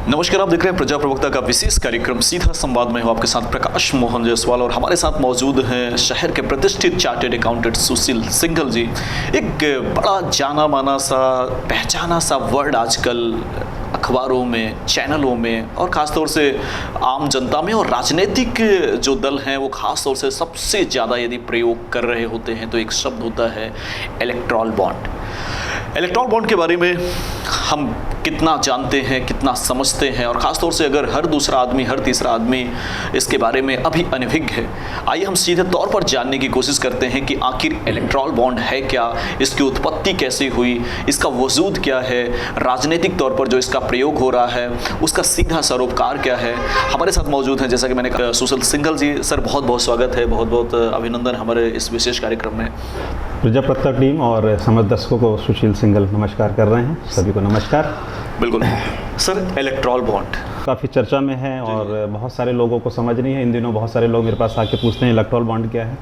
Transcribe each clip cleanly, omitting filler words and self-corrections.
नमस्कार, आप देख रहे हैं प्रजा प्रवक्ता का विशेष कार्यक्रम सीधा संवाद में हूं आपके साथ प्रकाश मोहन जायसवाल और हमारे साथ मौजूद हैं शहर के प्रतिष्ठित चार्टेड अकाउंटेंट सुशील सिंघल जी। एक बड़ा जाना माना सा पहचाना सा वर्ड आजकल अखबारों में, चैनलों में और ख़ासतौर से आम जनता में और राजनीतिक जो दल हैं वो ख़ास तौर से सबसे ज़्यादा यदि प्रयोग कर रहे होते हैं तो एक शब्द होता है इलेक्टोरल बॉन्ड। इलेक्टोरल बॉन्ड के बारे में हम कितना जानते हैं, कितना समझते हैं और ख़ास तौर से अगर हर दूसरा आदमी, हर तीसरा आदमी इसके बारे में अभी अनभिज्ञ है। आइए हम सीधे तौर पर जानने की कोशिश करते हैं कि आखिर इलेक्टोरल बॉन्ड है क्या, इसकी उत्पत्ति कैसे हुई, इसका वजूद क्या है, राजनीतिक तौर पर जो इसका प्रयोग हो रहा है उसका सीधा सरोकार क्या है। हमारे साथ मौजूद हैं, जैसा कि मैंने कहा, सुशील सिंघल जी। सर, बहुत बहुत स्वागत है, बहुत बहुत अभिनंदन हमारे इस विशेष कार्यक्रम में। प्रजा प्रवक्ता टीम और समझ दर्शकों को सुशील सिंघल नमस्कार कर रहे हैं। सभी को नमस्कार। बिल्कुल सर, इलेक्टोरल बॉन्ड काफ़ी चर्चा में है और बहुत सारे लोगों को समझ नहीं है। इन दिनों बहुत सारे लोग मेरे पास आके पूछते हैं इलेक्टोरल बॉन्ड क्या है,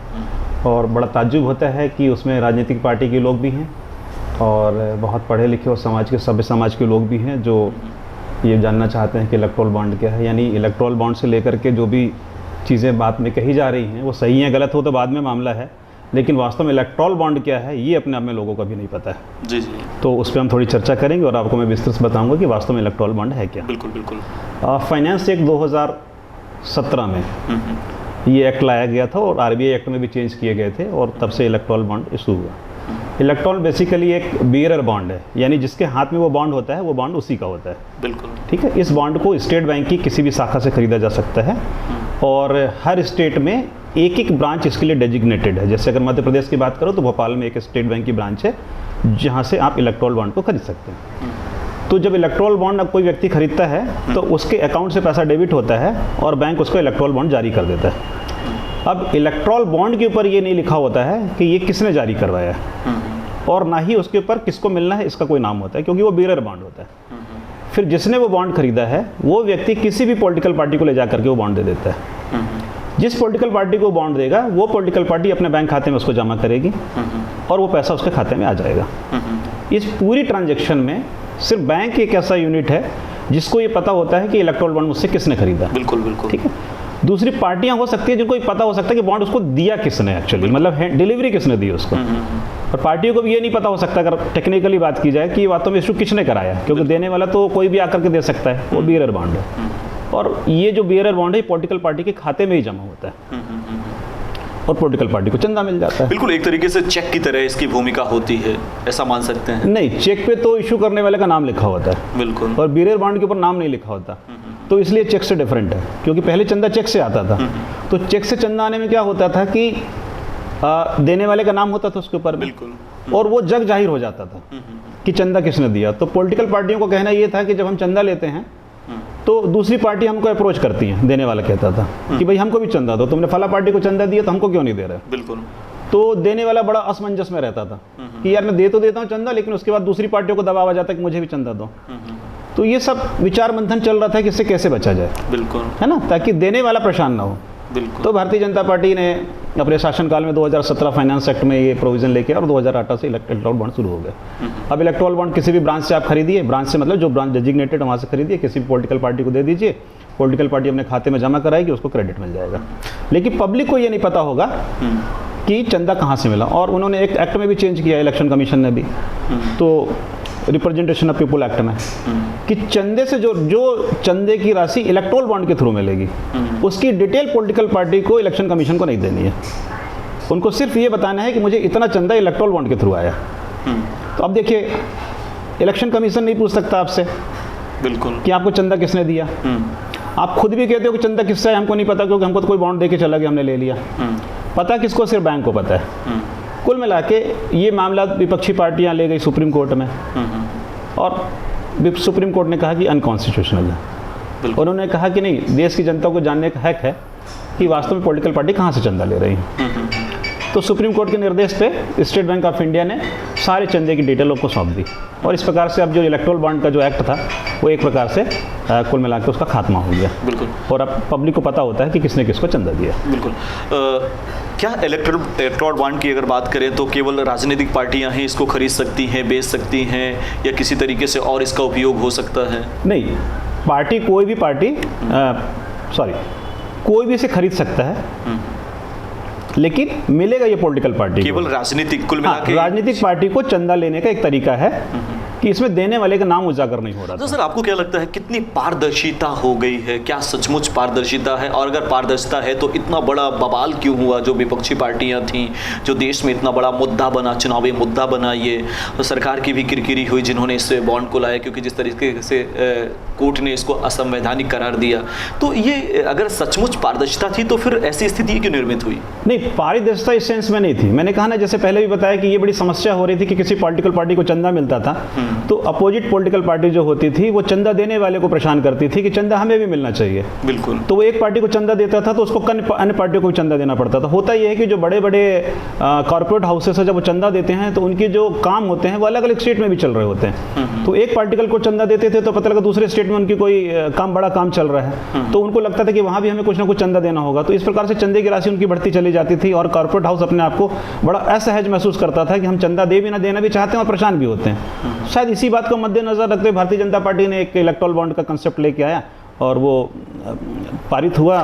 और बड़ा ताज्जुब होता है कि उसमें राजनीतिक पार्टी के लोग भी हैं और बहुत पढ़े लिखे और समाज के सभ्य समाज के लोग भी हैं जो ये जानना चाहते हैं कि इलेक्टोरल बॉन्ड क्या है। यानी इलेक्टोरल बॉन्ड से लेकर के जो भी चीज़ें बात में कही जा रही हैं वो सही हैं गलत हो तो बाद में मामला है, लेकिन वास्तव में इलेक्टोरल बॉन्ड क्या है ये अपने आप में लोगों को भी नहीं पता है। जी। तो उस पर हम थोड़ी चर्चा करेंगे और आपको मैं विस्तृत बताऊंगा कि वास्तव में इलेक्टोरल बॉन्ड है क्या। बिल्कुल बिल्कुल। फाइनेंस एक्ट 2017 में ये एक्ट लाया गया था और आरबीआई एक्ट में भी चेंज किए गए थे और तब से इलेक्टोरल बॉन्ड इशू हुआ। इलेक्टोरल बेसिकली एक बियरर बॉन्ड है, यानी जिसके हाथ में वो बॉन्ड होता है वो बॉन्ड उसी का होता है। बिल्कुल ठीक है। इस बॉन्ड को स्टेट बैंक की किसी भी शाखा से खरीदा जा सकता है और हर स्टेट में एक एक ब्रांच इसके लिए डेजिग्नेटेड है। जैसे अगर मध्य प्रदेश की बात करो तो भोपाल में एक स्टेट बैंक की ब्रांच है जहां से आप इलेक्टोरल बॉन्ड को खरीद सकते हैं। तो जब इलेक्टोरल बॉन्ड अब कोई व्यक्ति खरीदता है तो उसके अकाउंट से पैसा डेबिट होता है और बैंक उसको इलेक्टोरल बॉन्ड जारी कर देता है। अब इलेक्टोरल बॉन्ड के ऊपर ये नहीं लिखा होता है कि ये किसने जारी करवाया है और ना ही उसके ऊपर किसको मिलना है इसका कोई नाम होता है, क्योंकि वो बियरर बॉन्ड होता है। फिर जिसने वो बॉन्ड खरीदा है वो व्यक्ति किसी भी पॉलिटिकल पार्टी को ले जा करके वो बॉन्ड दे देता है। जिस पॉलिटिकल पार्टी को बॉन्ड देगा वो पॉलिटिकल पार्टी अपने बैंक खाते में उसको जमा करेगी और वो पैसा उसके खाते में आ जाएगा। इस पूरी ट्रांजैक्शन में सिर्फ बैंक एक ऐसा यूनिट है जिसको ये पता होता है कि इलेक्टोरल बॉन्ड मुझसे किसने खरीदा। बिल्कुल बिल्कुल ठीक है। दूसरी पार्टियां हो सकती है जिनको ये पता हो सकता है कि बॉन्ड उसको दिया किसने, एक्चुअली मतलब डिलीवरी किसने दी उसको। और पार्टियों को भी ये नहीं पता हो सकता अगर टेक्निकली बात की जाए कि वास्तव में इशू किसने कराया, क्योंकि देने वाला तो कोई भी आकर के दे सकता है, वो बियरर बॉन्ड है। और ये जो बियरर बॉन्ड है पॉलिटिकल पार्टी के खाते में ही जमा होता है और पॉलिटिकल पार्टी को चंदा मिल जाता है। बिल्कुल, एक तरीके से चेक की तरह इसकी भूमिका होती है, ऐसा मान सकते हैं। नहीं, चेक पे तो इशू करने वाले का नाम लिखा होता है। बिल्कुल। और बियरर बॉन्ड के ऊपर नाम नहीं लिखा होता, तो इसलिए चेक से डिफरेंट है, क्योंकि पहले चंदा चेक से आता था। तो चेक से चंदा आने में क्या होता था कि देने वाले का नाम होता था उसके ऊपर। बिल्कुल। और वो जग जाहिर हो जाता था कि चंदा किसने दिया। तो पॉलिटिकल पार्टियों को कहना ये था कि जब हम चंदा लेते हैं तो दूसरी पार्टी हमको अप्रोच करती है, देने वाला कहता था कि भाई हमको भी चंदा दो, तुमने फला पार्टी को चंदा दिया तो हमको क्यों नहीं दे रहे। बिल्कुल। तो देने वाला बड़ा असमंजस में रहता था कि यार मैं दे तो देता हूँ चंदा, लेकिन उसके बाद दूसरी पार्टियों को दबाव आ जाता है कि मुझे भी चंदा दो। तो ये सब विचार मंथन चल रहा था कि इससे कैसे बचा जाए। बिल्कुल है ना, ताकि देने वाला परेशान ना हो। बिल्कुल। तो भारतीय जनता पार्टी ने अपने शासनकाल में 2017 फाइनेंस एक्ट में ये प्रोविजन लेके और 2018 से इलेक्टोरल बॉन्ड शुरू हो गया। अब इलेक्टोरल बॉन्ड किसी भी ब्रांच से आप खरीदिए, ब्रांच से मतलब जो ब्रांच डेजिग्नेटेड है वहाँ से खरीदिए, किसी भी पॉलिटिकल पार्टी को दे दीजिए, पॉलिटिकल पार्टी अपने खाते में जमा कराएगी, उसको क्रेडिट मिल जाएगा। लेकिन पब्लिक को ये नहीं पता होगा कि चंदा कहाँ से मिला। और उन्होंने एक एक्ट में भी चेंज किया, इलेक्शन कमीशन ने भी, तो रिप्रेजेंटेशन ऑफ पीपल एक्ट में, कि चंदे से जो चंदे की राशि इलेक्टोरल बॉन्ड के थ्रू मिलेगी उसकी डिटेल पॉलिटिकल पार्टी को इलेक्शन कमीशन को नहीं देनी है। उनको सिर्फ ये बताना है कि मुझे इतना चंदा इलेक्टोरल बॉन्ड के थ्रू आया। तो अब देखिए, इलेक्शन कमीशन नहीं पूछ सकता आपसे बिल्कुल कि आपको चंदा किसने दिया। आप खुद भी कहते हो कि चंदा किससे है, हमको नहीं पता, क्योंकि हमको तो कोई बॉन्ड दे के चला गया, हमने ले लिया। पता किसको, सिर्फ बैंक को पता है। कुल मिला के ये मामला विपक्षी पार्टियां ले गई सुप्रीम कोर्ट में और सुप्रीम कोर्ट ने कहा कि अनकॉन्स्टिट्यूशनल है। उन्होंने कहा कि नहीं, देश की जनता को जानने का हक है कि वास्तव में पॉलिटिकल पार्टी कहाँ से चंदा ले रही है। तो सुप्रीम कोर्ट के निर्देश पे स्टेट बैंक ऑफ इंडिया ने सारे चंदे की डिटेलों को सौंप दी और इस प्रकार से अब जो इलेक्टोरल बॉन्ड का जो एक्ट था वो एक प्रकार से कुल मिला के उसका खात्मा हो गया। बिल्कुल। और अब पब्लिक को पता होता है कि किसने किसको चंदा दिया। बिल्कुल। क्या इलेक्टोरल बॉन्ड की अगर बात करें तो केवल राजनीतिक पार्टियां ही इसको खरीद सकती हैं, बेच सकती हैं, या किसी तरीके से और इसका उपयोग हो सकता है? नहीं, पार्टी कोई भी पार्टी कोई भी इसे खरीद सकता है, लेकिन मिलेगा ये पॉलिटिकल पार्टी केवल राजनीतिक, कुल मिला के राजनीतिक पार्टी को चंदा लेने का एक तरीका है कि इसमें देने वाले का नाम उजागर नहीं हो रहा। तो सर आपको क्या लगता है कितनी पारदर्शिता हो गई है? क्या सचमुच पारदर्शिता है? और अगर पारदर्शिता है तो इतना बड़ा बवाल क्यों हुआ? जो विपक्षी पार्टियां थीं, जो देश में इतना बड़ा मुद्दा बना, चुनावी मुद्दा बना, ये तो सरकार की भी किरकिरी हुई जिन्होंने इस बॉन्ड को लाया, क्योंकि जिस तरीके से कोर्ट ने इसको असंवैधानिक करार दिया। तो ये अगर सचमुच पारदर्शिता थी तो फिर ऐसी स्थिति क्यों निर्मित हुई? नहीं, पारदर्शिता इस सेंस में नहीं थी। मैंने कहा ना, जैसे पहले भी बताया कि ये बड़ी समस्या हो रही थी कि किसी पॉलिटिकल पार्टी को चंदा मिलता था तो अपोजिट पॉलिटिकल पार्टी जो होती थी वो चंदा देने वाले को परेशान करती थी कि चंदा हमें भी मिलना चाहिए। बिल्कुल। तो वो एक पार्टी को चंदा देता था तो उसको अन्य पार्टियों को भी चंदा देना पड़ता था। होता यह है कि जो बड़े बड़े कॉर्पोरेट हाउसेस है, जब वो चंदा देते हैं तो उनके जो काम होते हैं वो अलग अलग स्टेट में भी चल रहे होते हैं। तो एक पार्टिकल को चंदा देते थे तो पता लगा दूसरे स्टेट में उनकी कोई बड़ा काम चल रहा है, तो उनको लगता था कि वहाँ भी हमें कुछ ना कुछ चंदा देना होगा। तो इस प्रकार से चंदे की राशि उनकी बढ़ती चली जाती थी और कॉर्पोरेट हाउस अपने आप को बड़ा असहज महसूस करता था कि हम चंदा दे भी ना देना भी चाहते हैं और परेशान भी होते हैं। शायद इसी बात को मद्देनजर रखते हुए भारतीय जनता पार्टी ने एक इलेक्टोरल बॉन्ड का कंसेप्ट लेके आया और वो पारित हुआ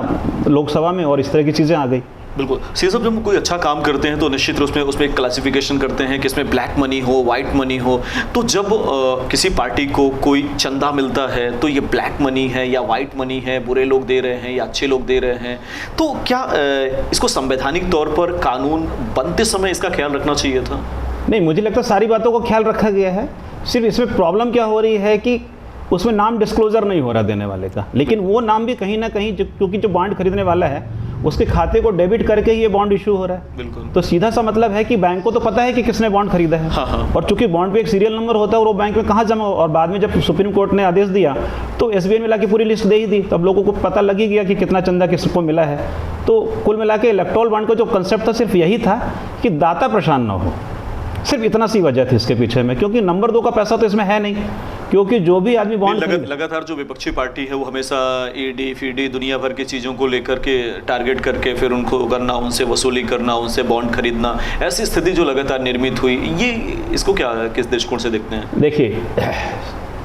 लोकसभा में और इस तरह की चीज़ें आ गई। बिल्कुल। सी साहब, जब हम कोई अच्छा काम करते हैं तो निश्चित रूप में उसमें क्लासिफिकेशन करते हैं कि इसमें ब्लैक मनी हो, वाइट मनी हो। तो जब किसी पार्टी को कोई चंदा मिलता है तो ये ब्लैक मनी है या वाइट मनी है, बुरे लोग दे रहे हैं या अच्छे लोग दे रहे हैं, तो क्या इसको संवैधानिक तौर पर कानून बनते समय इसका ख्याल रखना चाहिए था? नहीं, मुझे लगता है सारी बातों को ख्याल रखा गया है। सिर्फ इसमें प्रॉब्लम क्या हो रही है कि उसमें नाम डिस्क्लोजर नहीं हो रहा देने वाले का, लेकिन वो नाम भी कहीं ना कहीं क्योंकि जो बॉन्ड खरीदने वाला है उसके खाते को डेबिट करके ही ये बॉन्ड इशू हो रहा है। बिल्कुल। तो सीधा सा मतलब है कि बैंक को तो पता है कि किसने बॉन्ड खरीदा है। हाँ। और चूंकि बॉन्ड पे एक सीरियल नंबर होता है और वो बैंक में कहाँ जमा हो, और बाद में जब सुप्रीम कोर्ट ने आदेश दिया तो SBI में लाके पूरी लिस्ट दे ही दी, तब लोगों को पता लग ही गया कि कितना चंदा किसको मिला है। तो कुल मिला के इलेक्टोरल बॉन्ड का जो कंसेप्ट था सिर्फ यही था कि दाता परेशान ना हो, सिर्फ इतना सी वजह थी इसके पीछे में, क्योंकि नंबर 2 का पैसा तो इसमें है नहीं, क्योंकि जो भी आदमी बॉन्ड लगातार जो विपक्षी पार्टी है वो हमेशा ED FID दुनिया भर की चीज़ों को लेकर के टारगेट करके फिर उनको करना, उनसे वसूली करना, उनसे बॉन्ड खरीदना, ऐसी स्थिति जो लगातार निर्मित हुई, ये इसको क्या किस दृष्टिकोण से देखते हैं? देखिए,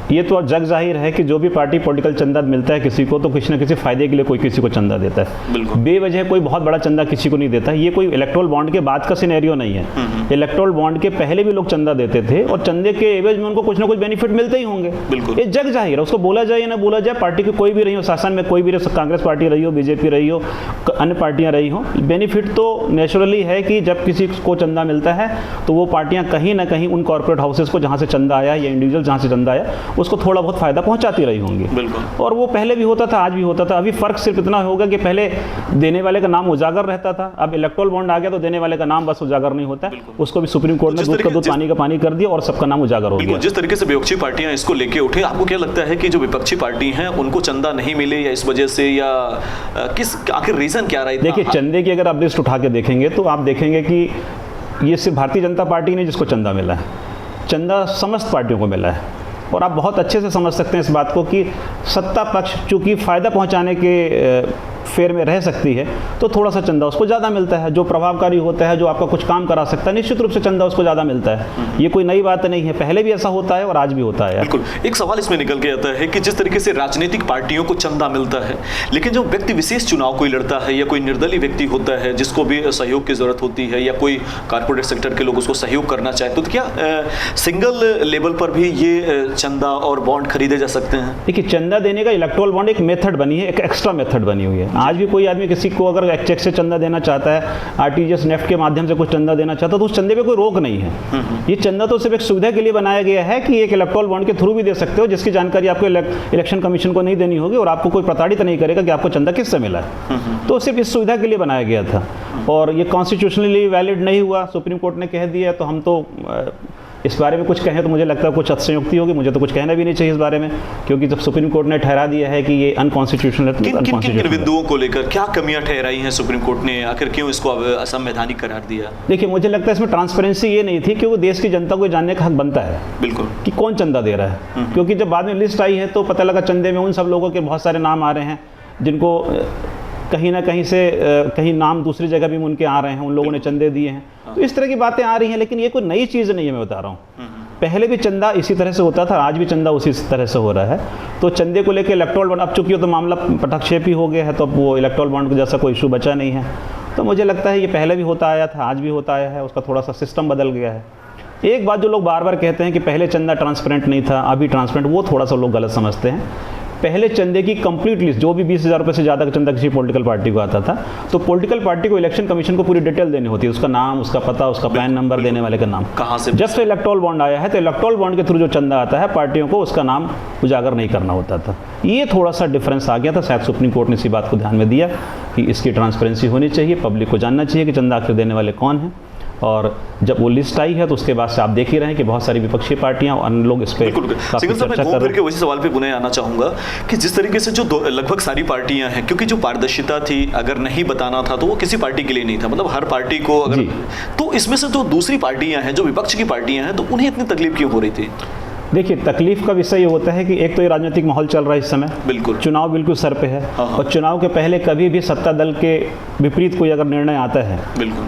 ये तो जग जाहिर है कि जो भी पार्टी पॉलिटिकल चंदा मिलता है किसी को, तो किसी न किसी फायदे के लिए कोई किसी को चंदा देता है। बिल्कुल। बेवजह कोई बहुत बड़ा चंदा किसी को नहीं देता। ये कोई इलेक्टोरल बॉन्ड के बाद का सिनेरियो नहीं है। इलेक्टोरल बॉन्ड के पहले भी लोग चंदा देते थे और चंदे के एवज में उनको कुछ ना कुछ बेनिफिट मिलते ही होंगे। बिल्कुल। ये जग जाहिर है, उसको बोला जाए या ना बोला जाए, पार्टी की कोई भी रही हो, शासन में कोई भी रही, कांग्रेस पार्टी रही हो, BJP रही हो, अन्य पार्टियां रही हो, बेनिफिट तो नेचुरली है कि जब किसी को चंदा मिलता है तो वो पार्टियां कहीं ना कहीं उन कॉर्पोरेट हाउसेस को जहां से चंदा आया या इंडिविजुअल जहां से चंदा आया उसको थोड़ा बहुत फायदा पहुंचाती रही होंगी। बिल्कुल। और वो पहले भी होता था, आज भी होता था। अभी फर्क सिर्फ इतना होगा कि पहले देने वाले का नाम उजागर रहता था, अब इलेक्टोरल बॉन्ड आ गया तो देने वाले का नाम बस उजागर नहीं होता है, उसको भी सुप्रीम कोर्ट ने दूध का दूध पानी का पानी कर दिया और सबका नाम उजागर हो गया। जिस तरीके से विपक्षी पार्टियां इसको लेके उठे, आपको क्या लगता है कि जो विपक्षी पार्टी हैं उनको चंदा नहीं मिले या इस वजह से, या किस आखिर रीजन क्या रहा? देखिए, चंदे की अगर आप लिस्ट उठा के देखेंगे तो आप देखेंगे कि ये सिर्फ भारतीय जनता पार्टी ने जिसको चंदा मिला है, चंदा समस्त पार्टियों को मिला है। और आप बहुत अच्छे से समझ सकते हैं इस बात को कि सत्ता पक्ष चूंकि फ़ायदा पहुंचाने के फेयर में रह सकती है तो थोड़ा सा चंदा उसको ज़्यादा मिलता है। जो प्रभावकारी होता है, जो आपका कुछ काम करा सकता है, निश्चित रूप से चंदा उसको ज़्यादा मिलता है। ये कोई नई बात नहीं है, पहले भी ऐसा होता है और आज भी होता है। बिल्कुल। एक सवाल इसमें निकल के आता है कि जिस तरीके से राजनीतिक पार्टियों को चंदा मिलता है, लेकिन जो व्यक्ति विशेष चुनाव कोई लड़ता है या कोई निर्दलीय व्यक्ति होता है जिसको भी सहयोग की जरूरत होती है या कोई कारपोरेट सेक्टर के लोग उसको सहयोग करना चाहते तो क्या सिंगल लेवल पर भी ये चंदा और बॉन्ड खरीदे जा सकते हैं? देखिए, चंदा देने का इलेक्टोरल बॉन्ड एक मेथड बनी है, एक एक्स्ट्रा मेथड बनी हुई है। आज भी कोई आदमी किसी को अगर चेक से चंदा देना चाहता है, RTGS नेफ्ट के माध्यम से कुछ चंदा देना चाहता है तो उस चंदे पे कोई रोक नहीं है। ये चंदा तो सिर्फ एक सुविधा के लिए बनाया गया है कि एक इलेक्टोरल बॉन्ड के थ्रू भी दे सकते हो, जिसकी जानकारी आपको इलेक्शन कमीशन को नहीं देनी होगी और आपको कोई प्रताड़ित नहीं करेगा कि आपको चंदा किससे मिला है। तो सिर्फ इस सुविधा के लिए बनाया गया था और ये कॉन्स्टिट्यूशनली वैलिड नहीं हुआ, सुप्रीम कोर्ट ने कह दिया। तो हम तो इस बारे में कुछ कहें तो मुझे लगता है कुछ अतिशयोक्ति होगी, मुझे तो कुछ कहना भी नहीं चाहिए इस बारे में, क्योंकि जब सुप्रीम कोर्ट ने ठहरा दिया है कि ये अनकॉन्स्टिट्यूशनल है। किन बिंदुओं को लेकर क्या कमियां ठहराई हैं सुप्रीम कोर्ट ने, आखिर क्यों इसको असंवैधानिक करार दिया? देखिए, मुझे लगता है इसमें ट्रांसपेरेंसी ये नहीं थी, क्योंकि देश की जनता को जानने का हक बनता है बिल्कुल कि कौन चंदा दे रहा है। क्योंकि जब बाद में लिस्ट आई है तो पता लगा चंदे में उन सब लोगों के बहुत सारे नाम आ रहे हैं जिनको कहीं ना कहीं से कहीं नाम दूसरी जगह भी उनके आ रहे हैं, उन लोगों ने चंदे दिए हैं। तो इस तरह की बातें आ रही हैं, लेकिन ये कोई नई चीज़ नहीं है, मैं बता रहा हूँ। पहले भी चंदा इसी तरह से होता था, आज भी चंदा उसी तरह से हो रहा है। तो चंदे को लेकर इलेक्टोरल बॉन्ड, अब चूंकि वो तो मामला पटाक्षेपी हो गया है, तो अब वो इलेक्टोरल बॉन्ड का जैसा कोई इशू बचा नहीं है। तो मुझे लगता है ये पहले भी होता आया था, आज भी होता आया है, उसका थोड़ा सा सिस्टम बदल गया है। एक बात जो लोग बार बार कहते हैं कि पहले चंदा ट्रांसपेरेंट नहीं था, अभी ट्रांसपेरेंट, वो थोड़ा सा लोग गलत समझते हैं। पहले चंदे की कंप्लीट लिस्ट, जो भी 20,000 रुपये से ज़्यादा का चंदा किसी पॉलिटिकल पार्टी को आता था, तो पॉलिटिकल पार्टी को इलेक्शन कमीशन को पूरी डिटेल देनी होती है, उसका नाम, उसका पता, उसका पैन नंबर, देने वाले का नाम। कहाँ से? जब से इलेक्टोरल बॉन्ड आया है, तो इलेक्टोरल बॉन्ड के थ्रू जो चंदा आता है, पार्टियों को उसका नाम उजागर नहीं करना होता था। ये थोड़ा सा डिफरेंस आ गया था। शायद सुप्रीम कोर्ट ने इसी बात को ध्यान में दिया कि इसकी ट्रांसपेरेंसी होनी चाहिए, पब्लिक को जानना चाहिए कि चंदा आखिर देने वाले कौन हैं। और जब वो लिस्ट आई है, तो उसके बाद से आप देख ही रहे हैं कि बहुत सारी विपक्षी पार्टियां और अन्य लोग इस पर सिंघल साहब, मैं घूम फिर के वही सवाल पे पुनः आना चाहूंगा कि जिस तरीके से जो लगभग सारी पार्टियां हैं, क्योंकि जो पारदर्शिता थी, अगर नहीं बताना था तो वो किसी पार्टी के लिए नहीं था, मतलब हर पार्टी को अगर, तो इसमें से जो दूसरी पार्टियां हैं, जो विपक्ष की पार्टियां हैं, तो उन्हें इतनी तकलीफ क्यों हो रही थी? देखिए, तकलीफ का विषय ये होता है कि एक तो ये राजनीतिक माहौल चल रहा है इस समय, बिल्कुल चुनाव बिल्कुल सर पे है। और चुनाव के पहले कभी भी सत्ता दल के विपरीत कोई अगर निर्णय आता है,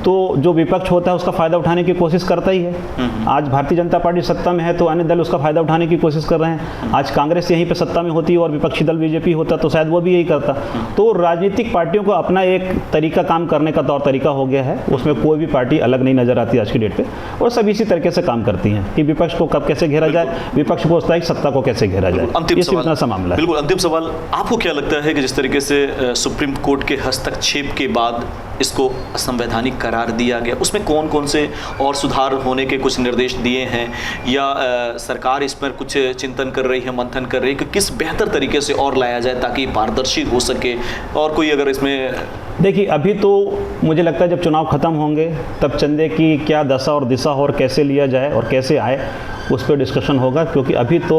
तो जो विपक्ष होता है उसका फायदा उठाने की कोशिश करता ही है। आज भारतीय जनता पार्टी सत्ता में है, तो अन्य दल उसका फायदा उठाने की कोशिश कर रहे हैं। आज कांग्रेस यहीं पे सत्ता में होती और विपक्षी दल बीजेपी होता, तो शायद वो भी यही करता। तो राजनीतिक पार्टियों को अपना एक तरीका, काम करने का तौर तरीका हो गया है, उसमें कोई भी पार्टी अलग नहीं नजर आती आज की डेट पे, और सब इसी तरीके से काम करती हैं कि विपक्ष को कब कैसे घेरा जाए, विपक्ष को उस सत्ता को कैसे घेरा जाए। अंतिम सवाल, सा मामला है। बिल्कुल अंतिम सवाल, आपको क्या लगता है कि जिस तरीके से सुप्रीम कोर्ट के हस्तक्षेप के बाद इसको असंवैधानिक करार दिया गया, उसमें कौन कौन से और सुधार होने के कुछ निर्देश दिए हैं, या सरकार इस पर कुछ चिंतन कर रही है, मंथन कर रही है कि किस बेहतर तरीके से और लाया जाए ताकि पारदर्शी हो सके? और कोई अगर इसमें, देखिए, अभी तो मुझे लगता है जब चुनाव खत्म होंगे तब चंदे की क्या दशा और दिशा हो और कैसे लिया जाए और कैसे आए, उस पर डिस्कशन होगा। क्योंकि अभी तो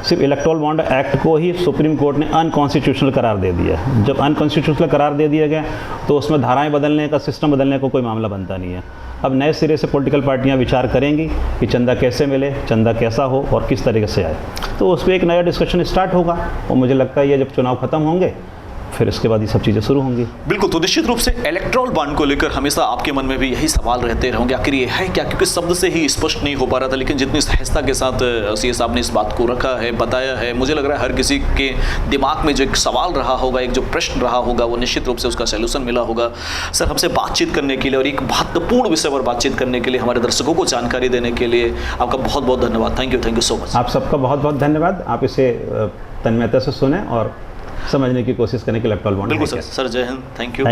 सिर्फ इलेक्टोरल बॉन्ड एक्ट को ही सुप्रीम कोर्ट ने अनकॉन्स्टिट्यूशनल करार दे दिया है। जब अनकॉन्स्टिट्यूशनल करार दे दिया गया, तो उसमें धाराएं बदलने का, सिस्टम बदलने का कोई मामला बनता नहीं है। अब नए सिरे से पॉलिटिकल पार्टियां विचार करेंगी कि चंदा कैसे मिले, चंदा कैसा हो और किस तरीके से आए, तो उस पर एक नया डिस्कशन स्टार्ट होगा। और मुझे लगता है ये जब चुनाव खत्म होंगे, फिर इसके बाद ये सब चीज़ें शुरू होंगी। बिल्कुल, तो निश्चित रूप से इलेक्टोरल बॉन्ड को लेकर हमेशा आपके मन में भी यही सवाल रहते होंगे, आखिर ये है क्या? क्योंकि शब्द से ही स्पष्ट नहीं हो पा रहा था, लेकिन जितनी सहजता के साथ सीए साहब ने इस बात को रखा है, बताया है, मुझे लग रहा है हर किसी के दिमाग में जो एक सवाल रहा होगा, एक जो प्रश्न रहा होगा, वो निश्चित रूप से उसका सोल्यूशन मिला होगा। सर, हमसे बातचीत करने के लिए और एक महत्वपूर्ण विषय पर बातचीत करने के लिए, हमारे दर्शकों को जानकारी देने के लिए आपका बहुत बहुत धन्यवाद। Thank you so much. आप सबका बहुत बहुत धन्यवाद। आप इसे तन्मयता से सुने और समझने की कोशिश करने के लिए इलेक्टोरल बॉन्ड। बिल्कुल सर, जय हिंद, थैंक यू।